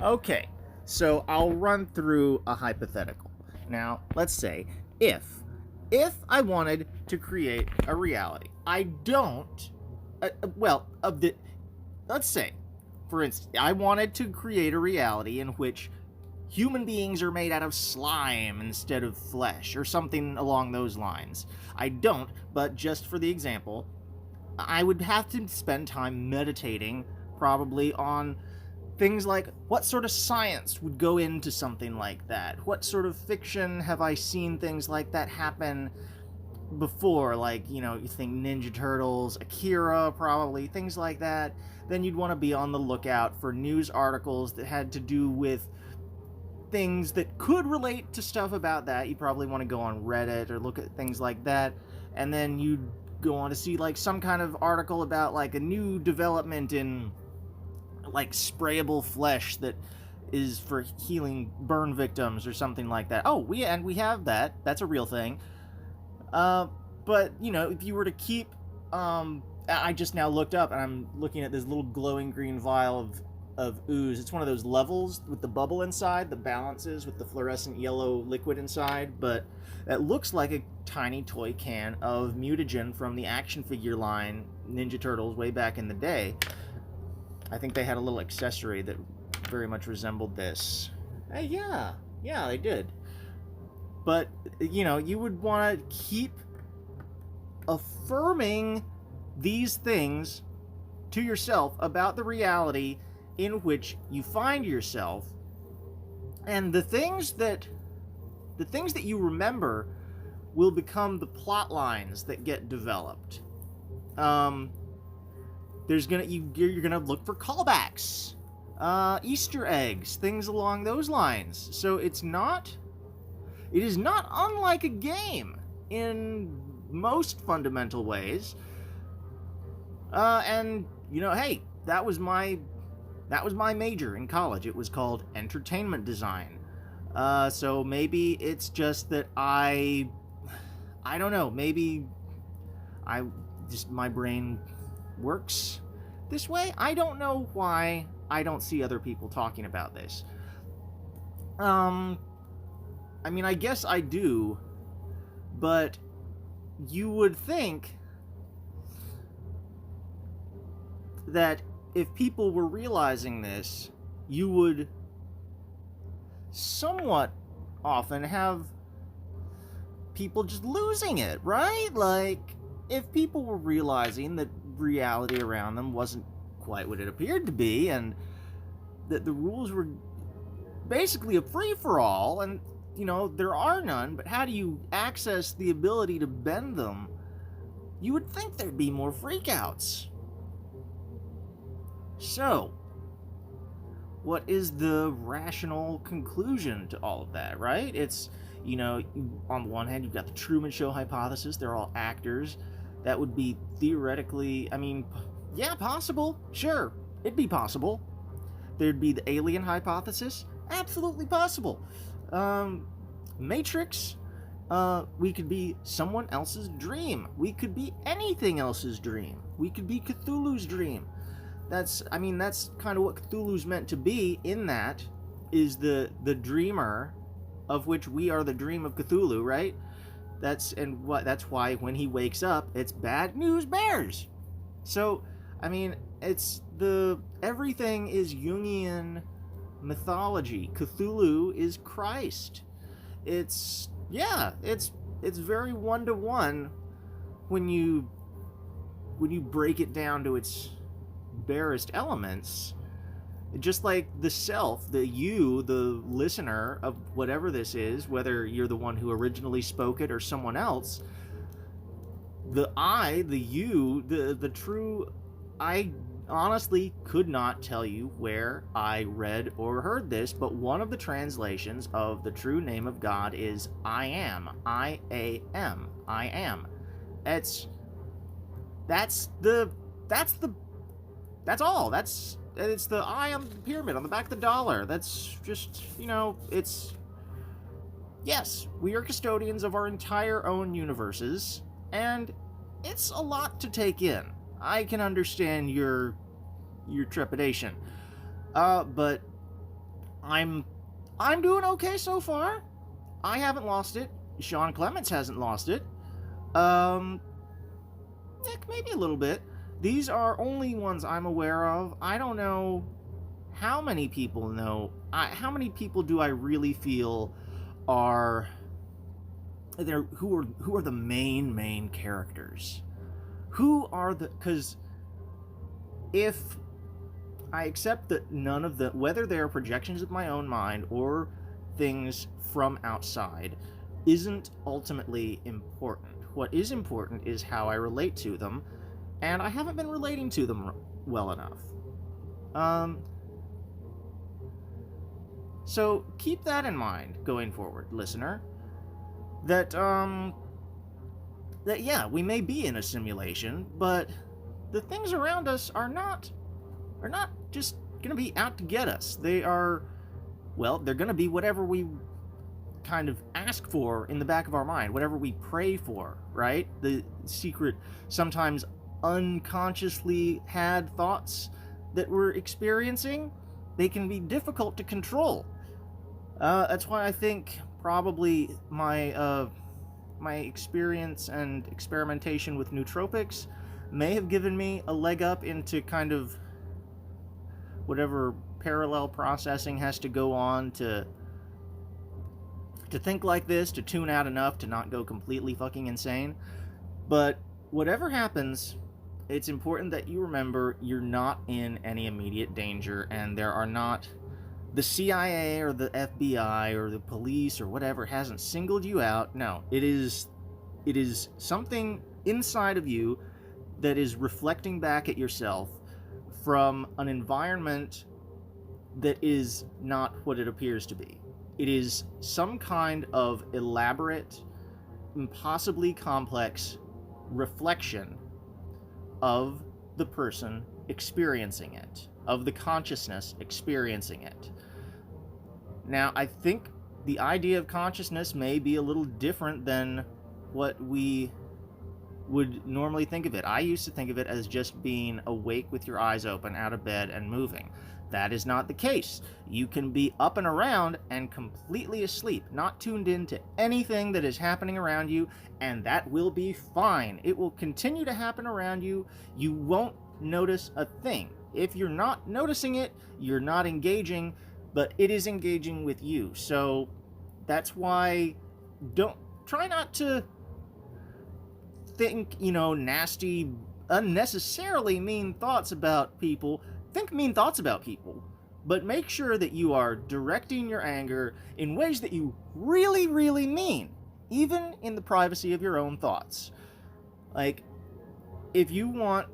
Okay, so I'll run through a hypothetical. Now, let's say if I wanted to create a reality, I don't. Well, of the let's say, for instance, I wanted to create a reality in which human beings are made out of slime instead of flesh, or something along those lines. I don't, but just for the example, I would have to spend time meditating, probably on things like what sort of science would go into something like that? What sort of fiction have I seen things like that happen before? Like, you think Ninja Turtles, Akira, probably, things like that. Then you'd want to be on the lookout for news articles that had to do with things that could relate to stuff about that. You probably want to go on Reddit or look at things like that. And then you'd go on to see like some kind of article about like a new development in like sprayable flesh that is for healing burn victims or something like that. Oh, we have that. That's a real thing. But if you were to keep, I just now looked up and I'm looking at this little glowing green vial of ooze. It's one of those levels with the bubble inside that balances with the fluorescent yellow liquid inside, but it looks like a tiny toy can of mutagen from the action figure line Ninja Turtles way back in the day. I think they had a little accessory that very much resembled this. Yeah, they did. But, you would want to keep affirming these things to yourself about the reality in which you find yourself. And the things that you remember will become the plot lines that get developed. You're gonna look for callbacks, Easter eggs, things along those lines. So it is not unlike a game in most fundamental ways. And hey, that was my major in college. It was called entertainment design. So maybe it's just that I don't know. Maybe my brain works this way. I don't know why I don't see other people talking about this. I guess I do, but you would think that if people were realizing this, you would somewhat often have people just losing it, right? Like, if people were realizing that reality around them wasn't quite what it appeared to be, and that the rules were basically a free-for-all, and, there are none, but how do you access the ability to bend them? You would think there'd be more freakouts. So, what is the rational conclusion to all of that, right? It's, on the one hand, you've got the Truman Show hypothesis. They're all actors. That would be theoretically, yeah, possible. Sure, it'd be possible. There'd be the alien hypothesis. Absolutely possible. Matrix. We could be someone else's dream. We could be anything else's dream. We could be Cthulhu's dream. That's kind of what Cthulhu's meant to be, in that is the dreamer of which we are the dream of Cthulhu, right? That's why when he wakes up, it's bad news bears. So, everything is Jungian mythology. Cthulhu is Christ. It's very one-to-one when you break it down to its barest elements. Just like the self, the you, the listener of whatever this is, whether you're the one who originally spoke it or someone else, the I, the you, the true, I honestly could not tell you where I read or heard this, but one of the translations of the true name of God is I am. I-A-M. I am. That's all. It's the eye on the pyramid, on the back of the dollar. That's just, it's... Yes, we are custodians of our entire own universes, and it's a lot to take in. I can understand your trepidation. But I'm I'm doing okay so far. I haven't lost it. Sean Clements hasn't lost it. Um, maybe a little bit. These are only ones I'm aware of. I don't know how many people know. How many people do I really feel are there? Who are the main characters? Who are the? Because if I accept that none of the, whether they are projections of my own mind or things from outside, isn't ultimately important. What is important is how I relate to them, and I haven't been relating to them well enough. So keep that in mind going forward, listener. That yeah, we may be in a simulation, but the things around us are not just gonna be out to get us. They are, well, they're gonna be whatever we kind of ask for in the back of our mind, whatever we pray for, right? The secret, sometimes unconsciously had thoughts that we're experiencing, they can be difficult to control. That's why I think probably my experience and experimentation with nootropics may have given me a leg up into kind of whatever parallel processing has to go on to think like this, to tune out enough to not go completely fucking insane. But whatever happens, it's important that you remember you're not in any immediate danger, and there are not, the CIA or the FBI or the police or whatever hasn't singled you out. No, it is something inside of you that is reflecting back at yourself from an environment that is not what it appears to be. It is some kind of elaborate, impossibly complex reflection of the person experiencing it, of the consciousness experiencing it. Now, I think the idea of consciousness may be a little different than what we would normally think of it. I used to think of it as just being awake with your eyes open, out of bed, and moving. That is not the case. You can be up and around and completely asleep, not tuned in to anything that is happening around you, and that will be fine. It will continue to happen around you. You won't notice a thing. If you're not noticing it, you're not engaging, but it is engaging with you. So that's why try not to think, nasty, unnecessarily mean thoughts about people. Think mean thoughts about people, but make sure that you are directing your anger in ways that you really, really mean, even in the privacy of your own thoughts. Like, if you want,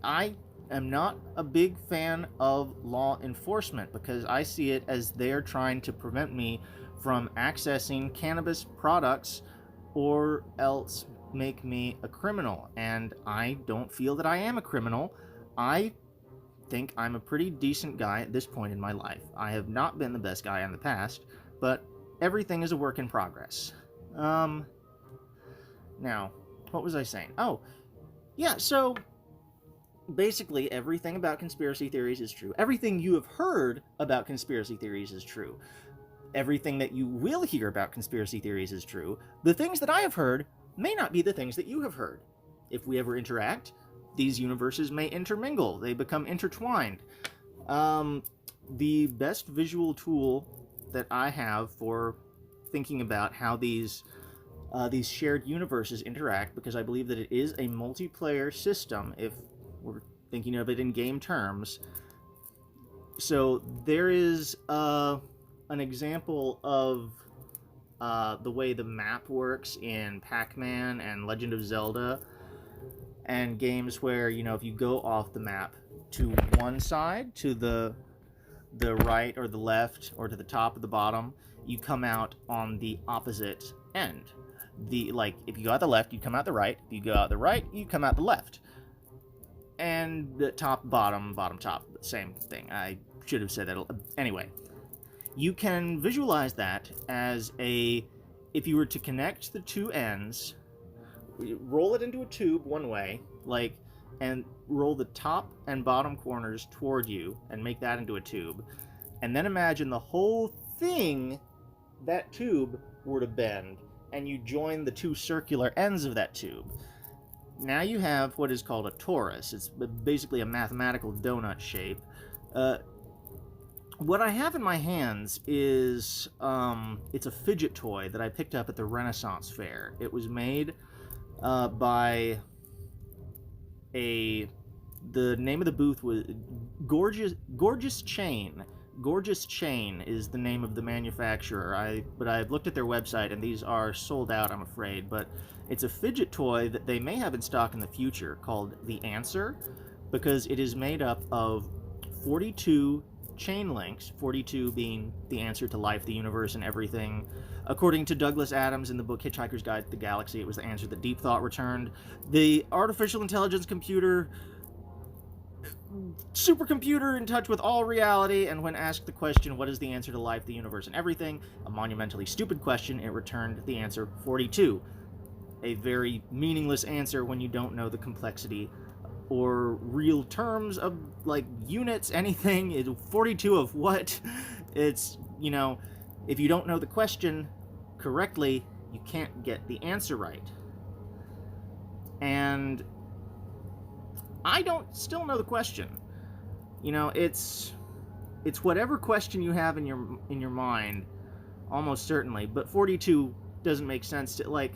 I am not a big fan of law enforcement because I see it as they're trying to prevent me from accessing cannabis products or else make me a criminal, and I don't feel that I am a criminal. I think I'm a pretty decent guy at this point in my life. I have not been the best guy in the past, but everything is a work in progress. Now, what was I saying? Oh, yeah, so basically everything about conspiracy theories is true. Everything you have heard about conspiracy theories is true. Everything that you will hear about conspiracy theories is true. The things that I have heard may not be the things that you have heard. If we ever interact, these universes may intermingle. They become intertwined. The best visual tool that I have for thinking about how these shared universes interact, because I believe that it is a multiplayer system, if we're thinking of it in game terms. So there is an example of the way the map works in Pac-Man and Legend of Zelda, and games where, if you go off the map to one side, to the right or the left, or to the top or the bottom, you come out on the opposite end. If you go out the left, you come out the right. If you go out the right, you come out the left. And the top, bottom, top, same thing. I should have said that. Anyway, you can visualize that as if you were to connect the two ends, roll it into a tube one way, like and roll the top and bottom corners toward you and make that into a tube. And then imagine the whole thing, that tube, were to bend, and you join the two circular ends of that tube. Now you have what is called a torus. It's basically a mathematical donut shape. What I have in my hands is it's a fidget toy that I picked up at the Renaissance Fair. It was made by the name of the booth was Gorgeous Chain. Gorgeous Chain is the name of the manufacturer. But I've looked at their website and these are sold out, I'm afraid. But it's a fidget toy that they may have in stock in the future called The Answer, because it is made up of 42 chain links, 42 being the answer to life, the universe, and everything. According to Douglas Adams in the book Hitchhiker's Guide to the Galaxy, it was the answer that Deep Thought returned. The artificial intelligence computer, supercomputer in touch with all reality, and when asked the question, what is the answer to life, the universe, and everything, a monumentally stupid question, it returned the answer 42. A very meaningless answer when you don't know the complexity or real terms of, like, units, anything. 42 of what? It's, if you don't know the question correctly, you can't get the answer right. And I don't still know the question. It's whatever question you have in your mind, almost certainly, but 42 doesn't make sense to, like,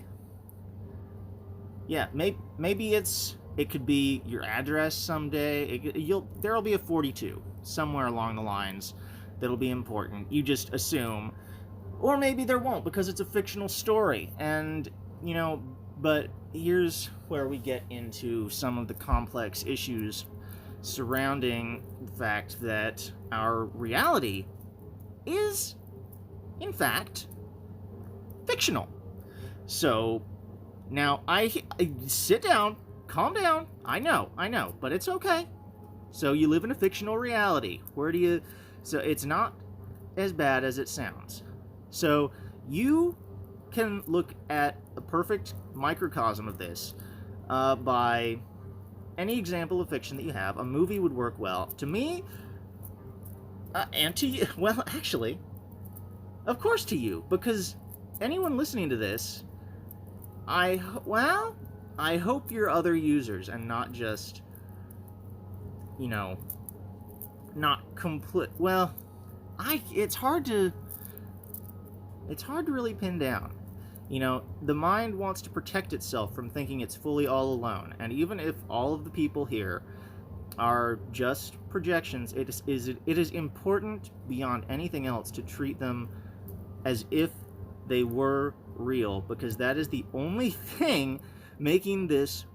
yeah, maybe it could be your address someday. There'll be a 42 somewhere along the lines that'll be important. You just assume. Or maybe there won't, because it's a fictional story. And, but here's where we get into some of the complex issues surrounding the fact that our reality is, in fact, fictional. So, now, I sit down, calm down. I know, but it's okay. So you live in a fictional reality. So it's not as bad as it sounds. So you can look at a perfect microcosm of this by any example of fiction that you have. A movie would work well. To me, and to you, well, actually, of course to you, because anyone listening to this, I hope you're other users and not just, not complete. Well, it's hard to really pin down. The mind wants to protect itself from thinking it's fully all alone, and even if all of the people here are just projections, it is important beyond anything else to treat them as if they were real, because that is the only thing making this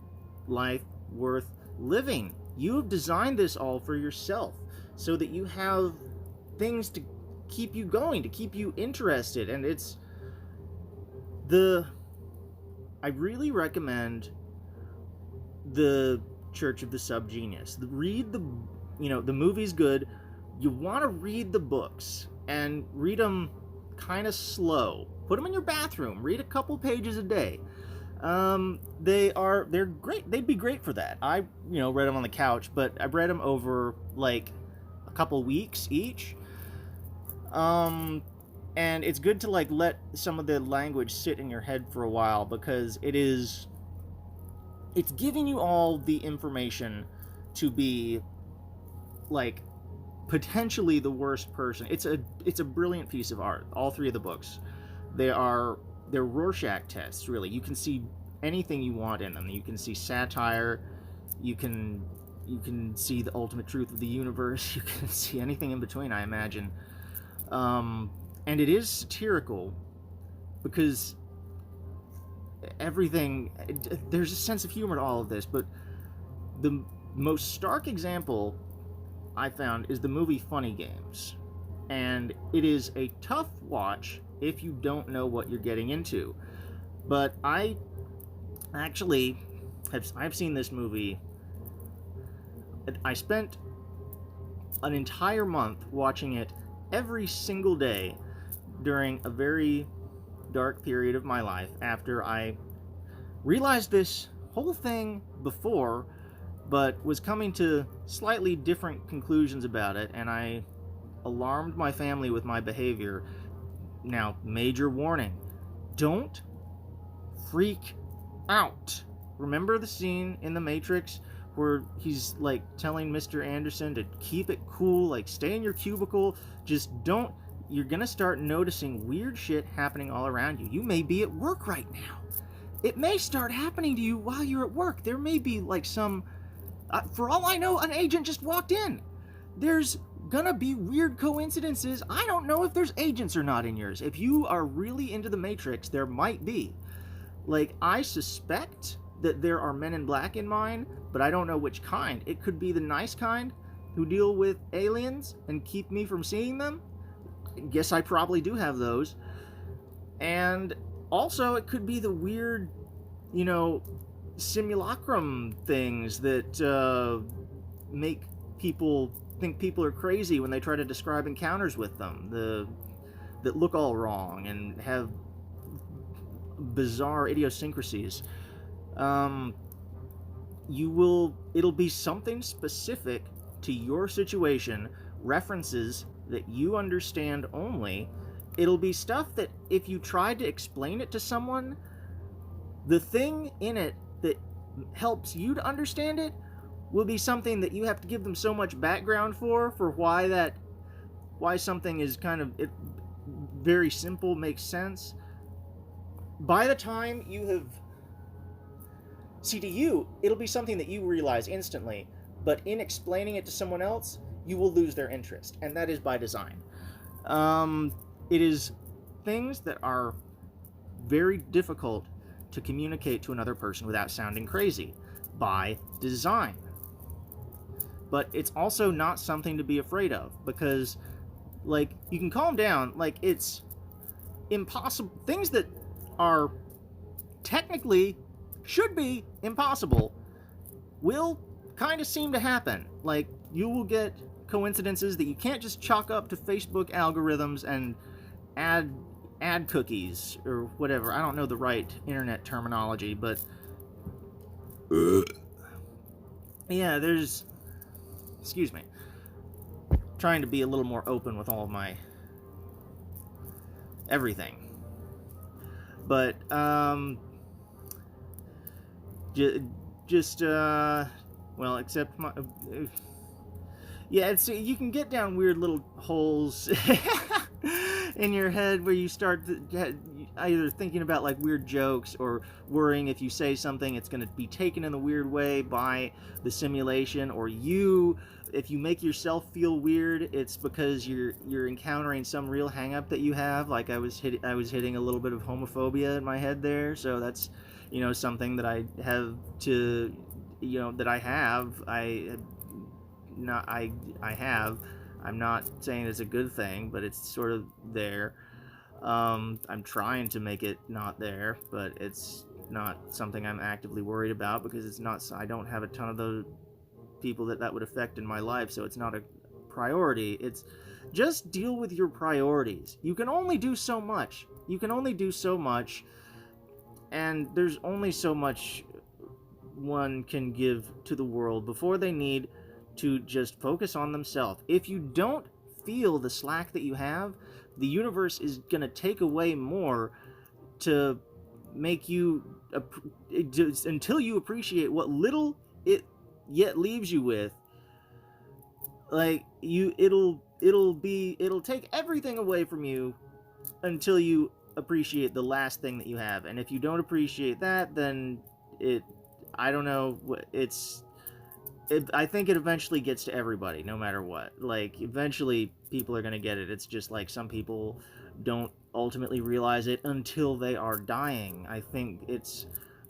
life worth living. You have designed this all for yourself so that you have things to keep you going, to keep you interested. And I really recommend the Church of the Subgenius. Read the movie's good. You want to read the books and read them kind of slow. Put them in your bathroom. Read a couple pages a day. They're great. They'd be great for that. I read them on the couch, but I read them over like a couple weeks each. And it's good to like let some of the language sit in your head for a while, because it's giving you all the information to be like potentially the worst person. It's a brilliant piece of art. All three of the books. They're Rorschach tests, really. You can see anything you want in them. You can see satire, you can see the ultimate truth of the universe, you can see anything in between, I imagine. And it is satirical, because there's a sense of humor to all of this, but the most stark example I found is the movie Funny Games. And it is a tough watch if you don't know what you're getting into. But I've seen this movie. I spent an entire month watching it every single day during a very dark period of my life, after I realized this whole thing before, but was coming to slightly different conclusions about it, and I alarmed my family with my behavior. Now, major warning, don't freak out. Remember the scene in The Matrix where he's like telling Mr. Anderson to keep it cool, like stay in your cubicle, just don't. You're gonna start noticing weird shit happening all around you. You may be at work right now. It may start happening to you while you're at work. There may be like some, for all I know, an agent just walked in. There's gonna be weird coincidences. I don't know if there's agents or not in yours. If you are really into the Matrix, there might be. Like, I suspect that there are men in black in mine, but I don't know which kind. It could be the nice kind who deal with aliens and keep me from seeing them. Guess I probably do have those. And also, it could be the weird, simulacrum things that make people think people are crazy when they try to describe encounters with them, that look all wrong and have bizarre idiosyncrasies. It'll be something specific to your situation, references that you understand only. It'll be stuff that if you tried to explain it to someone, the thing in it that helps you to understand it will be something that you have to give them so much background for why something is kind of very simple makes sense. By the time you have, see, to you, it'll be something that you realize instantly, but in explaining it to someone else, you will lose their interest, and that is by design. It is things that are very difficult to communicate to another person without sounding crazy, by design. But it's also not something to be afraid of, because, like, you can calm down. Like, it's impossible. Things that are technically should be impossible will kind of seem to happen. Like, you will get coincidences that you can't just chalk up to Facebook algorithms and ad cookies or whatever. I don't know the right internet terminology, but yeah, there's, excuse me, trying to be a little more open with all of my everything. But well, except my yeah, it's, you can get down weird little holes in your head where you start either thinking about like weird jokes or worrying if you say something it's going to be taken in a weird way by the simulation, or if you make yourself feel weird, it's because you're encountering some real hang-up that you have. Like I was hitting a little bit of homophobia in my head there, so that's something that I have to I have. I'm not saying it's a good thing, but it's sort of there. I'm trying to make it not there, but it's not something I'm actively worried about because it's not. I don't have a ton of those people that would affect in my life, so it's not a priority. It's just deal with your priorities. You can only do so much. And there's only so much one can give to the world before they need to just focus on themselves. If you don't feel the slack that you have, the universe is going to take away more to make you until you appreciate what little it yet leaves you with. Like, it'll take everything away from you until you appreciate the last thing that you have. And if you don't appreciate that, then I don't know, I think it eventually gets to everybody, no matter what. Like, eventually people are going to get it. It's just like some people don't ultimately realize it until they are dying. I think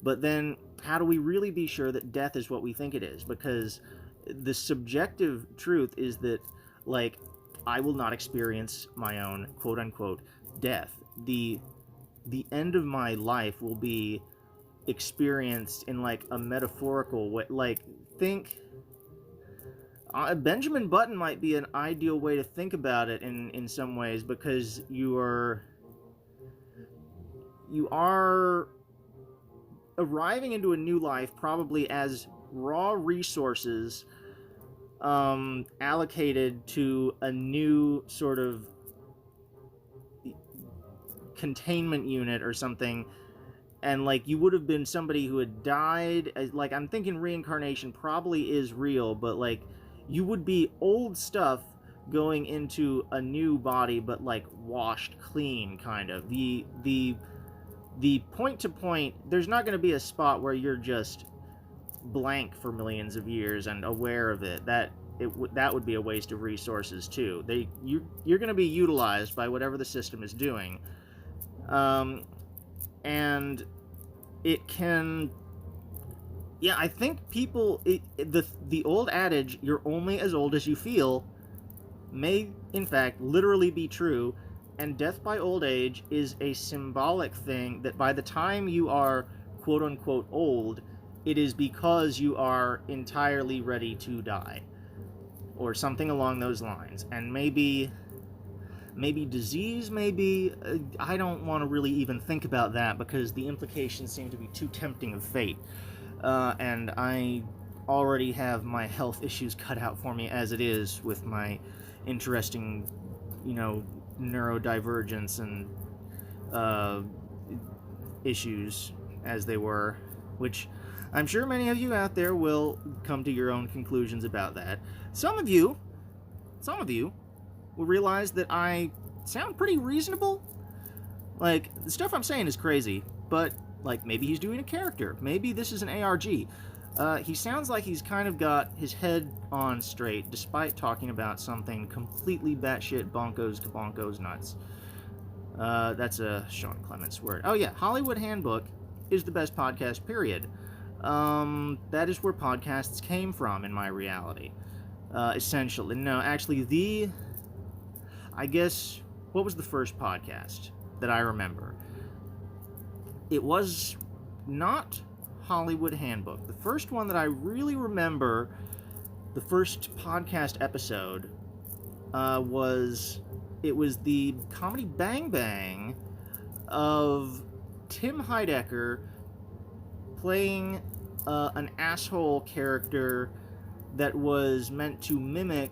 but then how do we really be sure that death is what we think it is? Because the subjective truth is that, like, I will not experience my own quote-unquote death. The end of my life will be experienced in, like, a metaphorical way. Like, think Benjamin Button might be an ideal way to think about it in some ways, because you are arriving into a new life probably as raw resources allocated to a new sort of containment unit or something, and like you would have been somebody who had died, like I'm thinking reincarnation probably is real, but like you would be old stuff going into a new body, but like washed clean, kind of. The point to point, there's not going to be a spot where you're just blank for millions of years and aware of it. That would be a waste of resources too. You're going to be utilized by whatever the system is doing, and it can. Yeah, I think people, the old adage, "You're only as old as you feel," may in fact literally be true, and death by old age is a symbolic thing that by the time you are quote unquote old, it is because you are entirely ready to die, or something along those lines. And maybe disease, maybe, I don't want to really even think about that because the implications seem to be too tempting of fate, and I already have my health issues cut out for me as it is with my interesting, neurodivergence and issues as they were, which I'm sure many of you out there will come to your own conclusions about that. Some of you will realize that I sound pretty reasonable. Like, the stuff I'm saying is crazy, but like maybe he's doing a character. Maybe this is an ARG. He sounds like he's kind of got his head on straight, despite talking about something completely batshit bonkos nuts. That's a Sean Clements word. Oh yeah, Hollywood Handbook is the best podcast, period. That is where podcasts came from in my reality. Essentially. No, actually, what was the first podcast that I remember? It was not Hollywood Handbook. The first one that I really remember, the first podcast episode, was the Comedy Bang Bang of Tim Heidecker playing an asshole character that was meant to mimic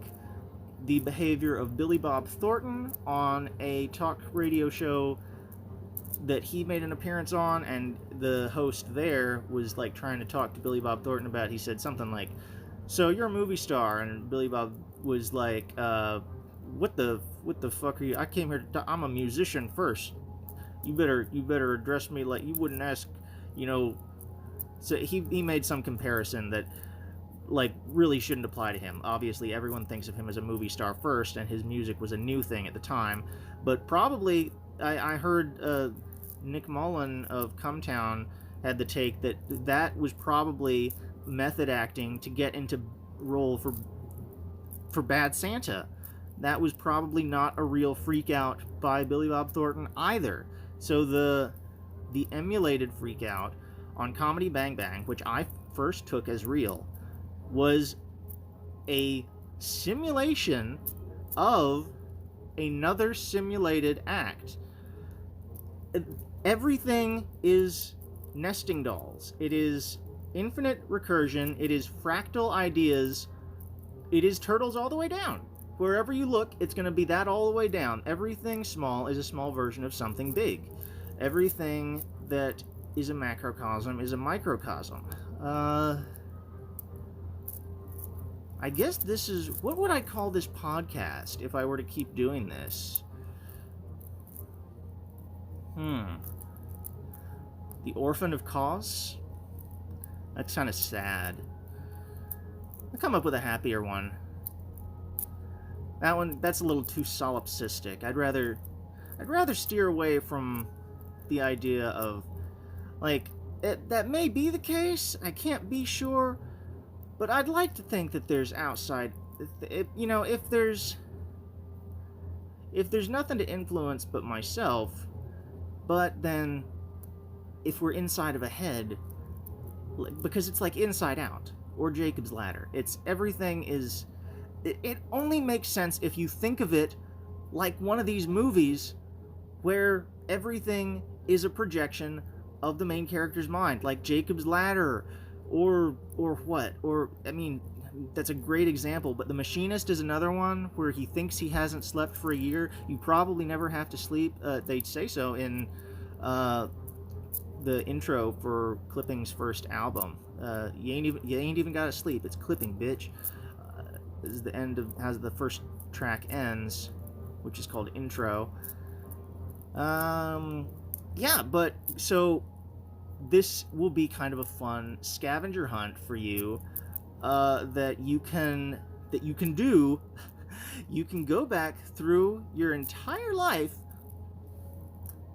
the behavior of Billy Bob Thornton on a talk radio show that he made an appearance on, and the host there was like trying to talk to Billy Bob Thornton about, he said something like, "So you're a movie star," and Billy Bob was like, what the fuck are you? I came here I'm a musician first. You better address me like you wouldn't ask, So he made some comparison that like really shouldn't apply to him. Obviously, everyone thinks of him as a movie star first, and his music was a new thing at the time. But probably, I heard Nick Mullen of Cumtown had the take that was probably method acting to get into role for Bad Santa. That was probably not a real freak out by Billy Bob Thornton either. So the emulated freak out on Comedy Bang Bang, which I first took as real, was a simulation of another simulated act. Everything is nesting dolls. It is infinite recursion. It is fractal ideas. It is turtles all the way down. Wherever you look, it's going to be that all the way down. Everything small is a small version of something big. Everything that is a macrocosm is a microcosm. I guess this is... What would I call this podcast if I were to keep doing this? The Orphan of Cause? That's kind of sad. I'll come up with a happier one. That's a little too solipsistic. I'd rather steer away from the idea of, like, that may be the case. I can't be sure, but I'd like to think that there's outside, if there's nothing to influence but myself, but then if we're inside of a head, because it's like Inside Out or Jacob's Ladder, everything is... It only makes sense if you think of it like one of these movies where everything is a projection of the main character's mind, like Jacob's Ladder, or what? Or, I mean, that's a great example, but The Machinist is another one where he thinks he hasn't slept for a year. You probably never have to sleep. They say so in the intro for Clipping's first album. You ain't even gotta sleep. It's Clipping, bitch. Is the end of as the first track ends, which is called Intro. Yeah, but so this will be kind of a fun scavenger hunt for you that you can do. You can go back through your entire life,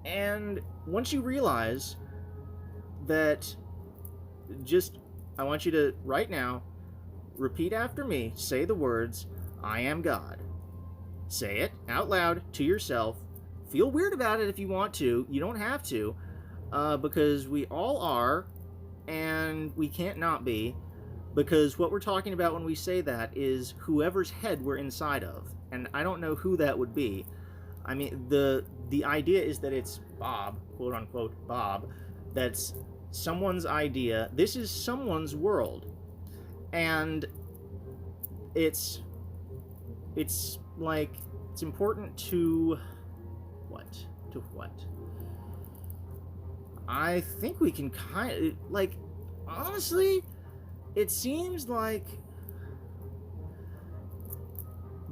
and once you realize that, just I want you to right now repeat after me. Say the words, I am God. Say it out loud to yourself. Feel weird about it if you want to. You don't have to, because we all are, and we can't not be, because what we're talking about when we say that is whoever's head we're inside of, and I don't know who that would be. I mean, the idea is that it's Bob, quote unquote Bob, that's someone's idea. This is someone's world, and it's like, it's important to what I think we can kind of, like, honestly, it seems like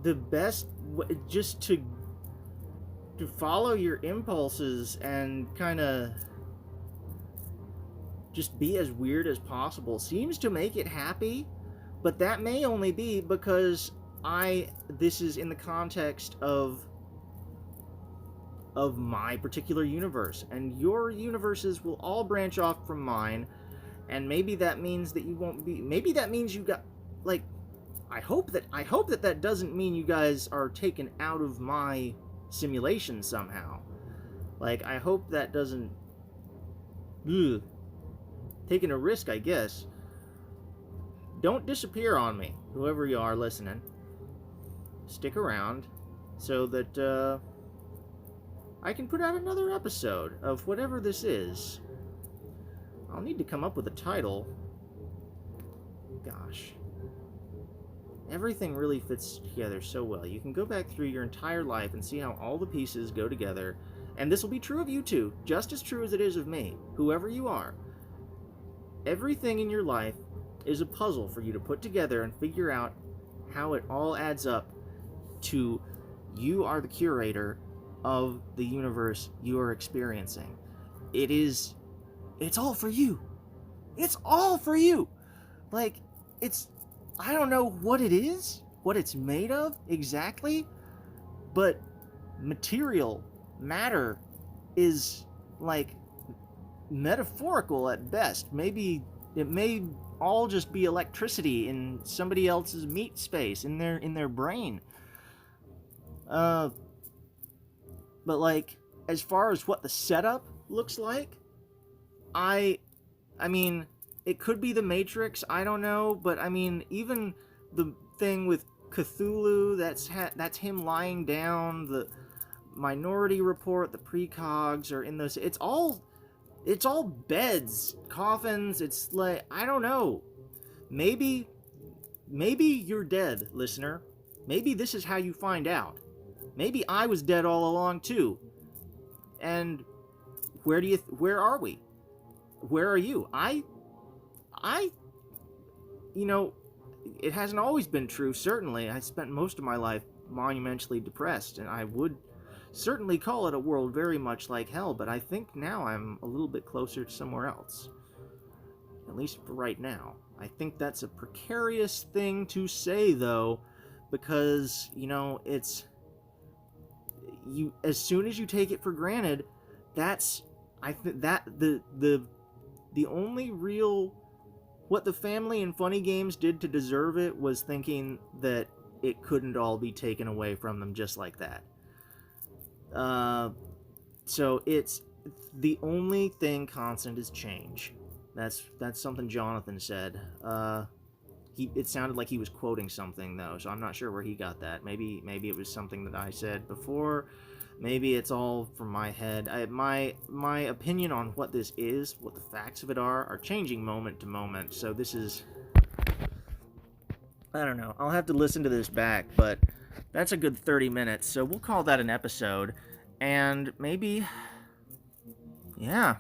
the best just to follow your impulses and kind of just be as weird as possible seems to make it happy, but that may only be because this is in the context of my particular universe, and your universes will all branch off from mine, and maybe that means that you won't be, maybe that means you got, like, I hope that doesn't mean you guys are taken out of my simulation somehow. Like, I hope that doesn't, taking a risk, I guess. Don't disappear on me, whoever you are listening. Stick around so that I can put out another episode of whatever this is. I'll need to come up with a title. Gosh. Everything really fits together so well. You can go back through your entire life and see how all the pieces go together. And this will be true of you too, just as true as it is of me, whoever you are. Everything in your life is a puzzle for you to put together and figure out how it all adds up to you are the curator of the universe you are experiencing. It's all for you. It's all for you. Like, I don't know what it is, what it's made of exactly, but matter is, like, metaphorical at best. Maybe it may all just be electricity in somebody else's meat space, in their brain. But, like, as far as what the setup looks like, I mean, it could be the Matrix, I don't know, but I mean, even the thing with Cthulhu, that's him lying down, the Minority Report, the precogs are in those, it's all beds, coffins, it's like, I don't know. Maybe you're dead, listener. Maybe this is how you find out. Maybe I was dead all along too. And where are we? Where are you? You know, it hasn't always been true, certainly. I spent most of my life monumentally depressed, and I would certainly call it a world very much like hell, but I think now I'm a little bit closer to somewhere else. At least for right now. I think that's a precarious thing to say, though, because, you know, as soon as you take it for granted, I think that the only real, what the family and Funny Games did to deserve it was thinking that it couldn't all be taken away from them just like that. So it's the only thing constant is change. That's something Jonathan said. It sounded like he was quoting something though, so I'm not sure where he got that. Maybe it was something that I said before. Maybe it's all from my head. My opinion on what this is, what the facts of it are changing moment to moment. So this is, I don't know. I'll have to listen to this back, but that's a good 30 minutes. So we'll call that an episode. And maybe, yeah,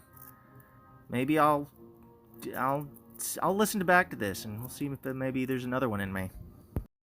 maybe I'll I'll listen back to this and we'll see if maybe there's another one in me.